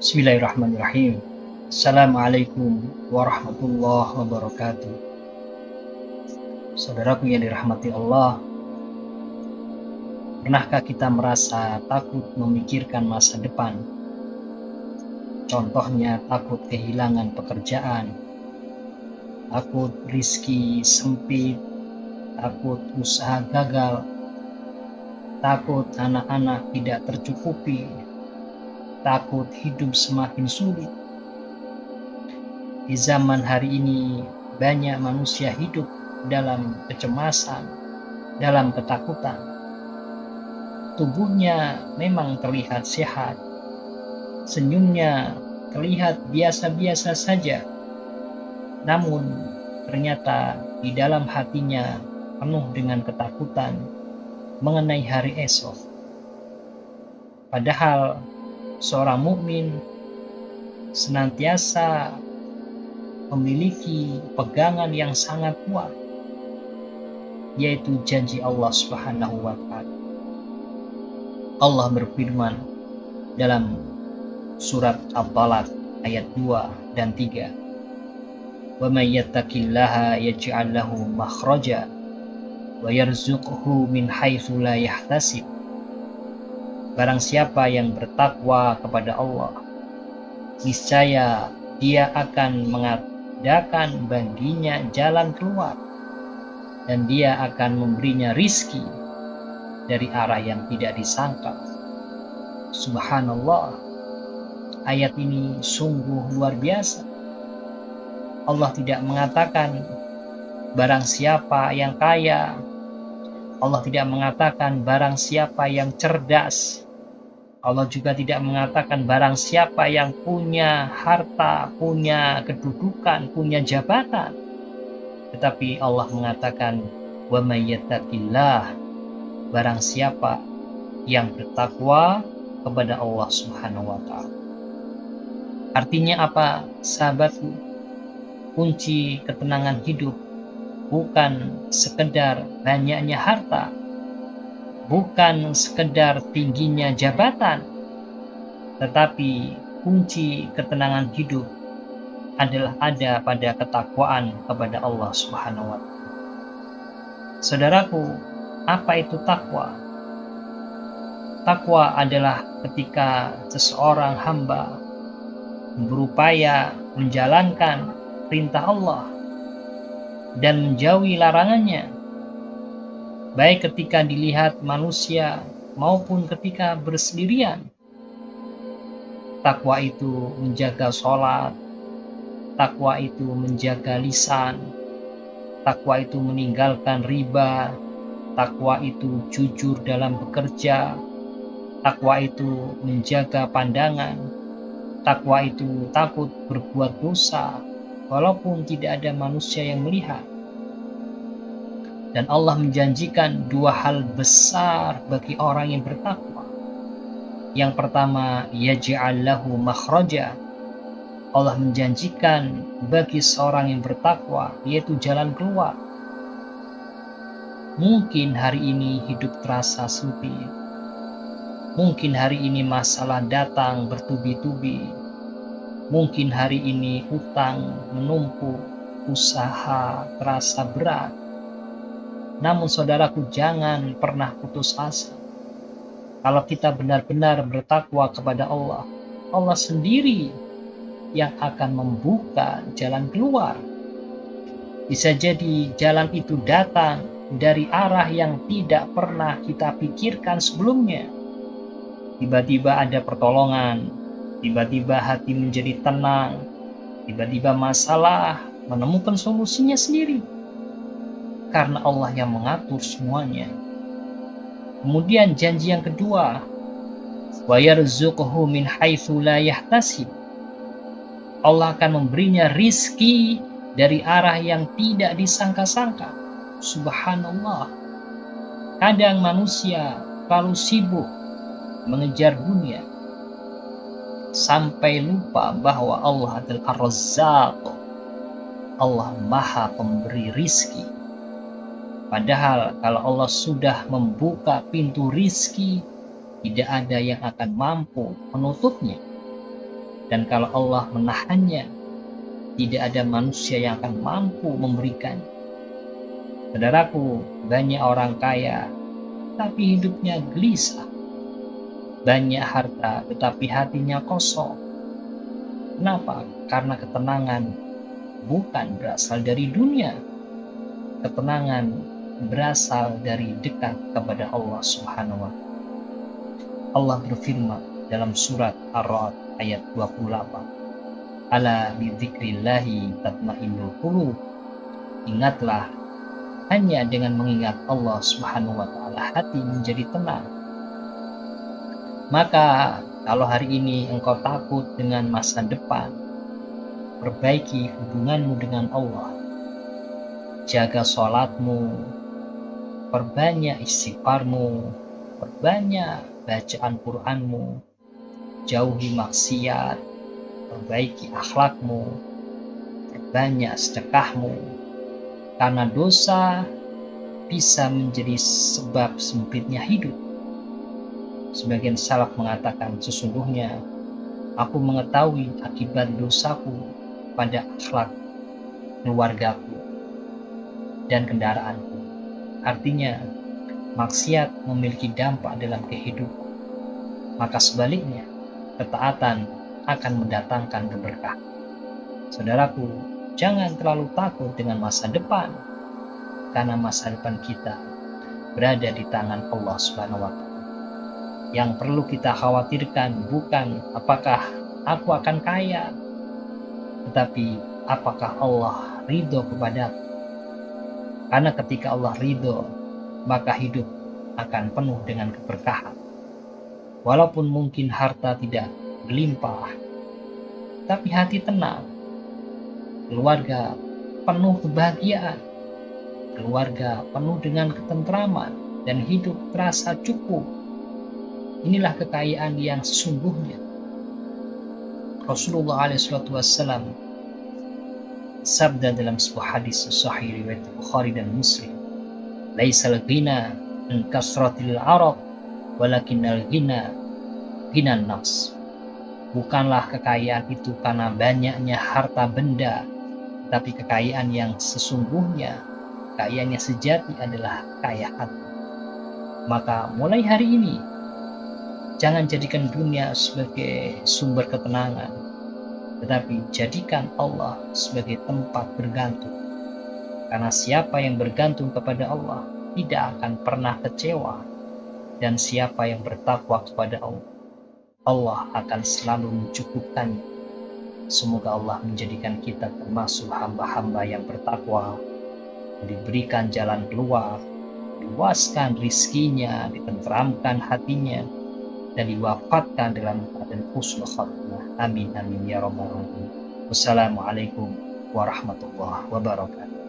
Bismillahirrahmanirrahim. Assalamualaikum warahmatullahi wabarakatuh. Saudaraku yang dirahmati Allah, pernahkah kita merasa takut memikirkan masa depan? Contohnya takut kehilangan pekerjaan, takut rizki sempit, takut usaha gagal, takut anak-anak tidak tercukupi, takut hidup semakin sulit. Di zaman hari ini, banyak manusia hidup dalam kecemasan, dalam ketakutan. Tubuhnya memang terlihat sehat, senyumnya terlihat biasa-biasa saja, namun ternyata di dalam hatinya penuh dengan ketakutan mengenai hari esok. Padahal seorang mukmin senantiasa memiliki pegangan yang sangat kuat, yaitu janji Allah Subhanahu wa Ta'ala. Allah berfirman dalam surat At-Talaq ayat 2 dan 3, "Wa may yattaqillaha yaj'al lahu makhraja wa yarzuqhu min haitsu la yahtasib." Barang siapa yang bertakwa kepada Allah, niscaya Dia akan mengadakan baginya jalan keluar, dan Dia akan memberinya rizki dari arah yang tidak disangka. Subhanallah, ayat ini sungguh luar biasa. Allah tidak mengatakan barang siapa yang kaya, Allah tidak mengatakan barang siapa yang cerdas, Allah juga tidak mengatakan barang siapa yang punya harta, punya kedudukan, punya jabatan. Tetapi Allah mengatakan, "Wa may yattaqillah," barang siapa yang bertakwa kepada Allah Subhanahu wa Ta'ala. Artinya apa, sahabatku? Kunci ketenangan hidup bukan sekedar banyaknya harta, bukan sekedar tingginya jabatan, tetapi kunci ketenangan hidup adalah ada pada ketakwaan kepada Allah Subhanahu wa Ta'ala. Saudaraku, apa itu takwa? Takwa adalah ketika seseorang hamba berupaya menjalankan perintah Allah dan menjauhi larangannya, baik ketika dilihat manusia maupun ketika bersendirian. Takwa itu menjaga sholat, takwa itu menjaga lisan, takwa itu meninggalkan riba, takwa itu jujur dalam bekerja, takwa itu menjaga pandangan, takwa itu takut berbuat dosa walaupun tidak ada manusia yang melihat. Dan Allah menjanjikan dua hal besar bagi orang yang bertakwa. Yang pertama, yaj'al lahu makhraja. Allah menjanjikan bagi seorang yang bertakwa, yaitu jalan keluar. Mungkin hari ini hidup terasa sempit. Mungkin hari ini masalah datang bertubi-tubi. Mungkin hari ini utang menumpuk, usaha terasa berat. Namun saudaraku, jangan pernah putus asa. Kalau kita benar-benar bertakwa kepada Allah, Allah sendiri yang akan membuka jalan keluar. Bisa jadi jalan itu datang dari arah yang tidak pernah kita pikirkan sebelumnya. Tiba-tiba ada pertolongan, tiba-tiba hati menjadi tenang, tiba-tiba masalah menemukan solusinya sendiri. Karena Allah yang mengatur semuanya. Kemudian janji yang kedua, wa yarzuqhu min haitsu la yahtasib. Allah akan memberinya rizki dari arah yang tidak disangka-sangka. Subhanallah. Kadang manusia terlalu sibuk mengejar dunia sampai lupa bahwa Allah adalah Ar-Razzaq. Allah Maha Pemberi rizki. Padahal kalau Allah sudah membuka pintu rizki, tidak ada yang akan mampu menutupnya. Dan kalau Allah menahannya, tidak ada manusia yang akan mampu memberikan. Saudaraku, banyak orang kaya, tapi hidupnya gelisah. Banyak harta, tetapi hatinya kosong. Kenapa? Karena ketenangan bukan berasal dari dunia. Ketenangan berasal dari dekat kepada Allah Subhanahu wa Ta'ala. Allah berfirman dalam surat Ar-Ra'd ayat 28. Ala bidzikrillahi tatmainnul qulub. Ingatlah, hanya dengan mengingat Allah Subhanahu wa Ta'ala hati menjadi tenang. Maka kalau hari ini engkau takut dengan masa depan, perbaiki hubunganmu dengan Allah. Jaga sholatmu, perbanyak istighfarmu, perbanyak bacaan Qur'anmu, jauhi maksiat, perbaiki akhlakmu, perbanyak sedekahmu, karena dosa bisa menjadi sebab sempitnya hidup. Sebagian salaf mengatakan, sesungguhnya aku mengetahui akibat dosaku pada akhlak keluargaku dan kendaraanku. Artinya, maksiat memiliki dampak dalam kehidupan. Maka sebaliknya, ketaatan akan mendatangkan keberkahan. Saudaraku, jangan terlalu takut dengan masa depan, karena masa depan kita berada di tangan Allah Subhanahu wa Ta'ala. Yang perlu kita khawatirkan bukan apakah aku akan kaya, tetapi apakah Allah ridho kepadaku. Karena ketika Allah ridho, maka hidup akan penuh dengan keberkahan. Walaupun mungkin harta tidak berlimpah, tapi hati tenang, keluarga penuh kebahagiaan, keluarga penuh dengan ketentraman, dan hidup terasa cukup. Inilah kekayaan yang sesungguhnya. Rasulullah SAW sabda dalam sebuah hadis sahih riwayat Bukhari dan Muslim, laisal ghina an kasratil arab walakinnal ghina ghinan nafs. Bukanlah kekayaan itu karena banyaknya harta benda, tapi kekayaan yang sesungguhnya, kekayaan yang sejati adalah kaya hati. Maka mulai hari ini, jangan jadikan dunia sebagai sumber ketenangan, tetapi jadikan Allah sebagai tempat bergantung. Karena siapa yang bergantung kepada Allah tidak akan pernah kecewa, dan siapa yang bertakwa kepada Allah, Allah akan selalu mencukupkannya. Semoga Allah menjadikan kita termasuk hamba-hamba yang bertakwa, diberikan jalan keluar, luaskan rizkinya, ditenteramkan hatinya, dan diwafatkan dalam keadaan husnul khatimah. Amin amin ya rabbal alamin. Wassalamualaikum warahmatullahi wabarakatuh.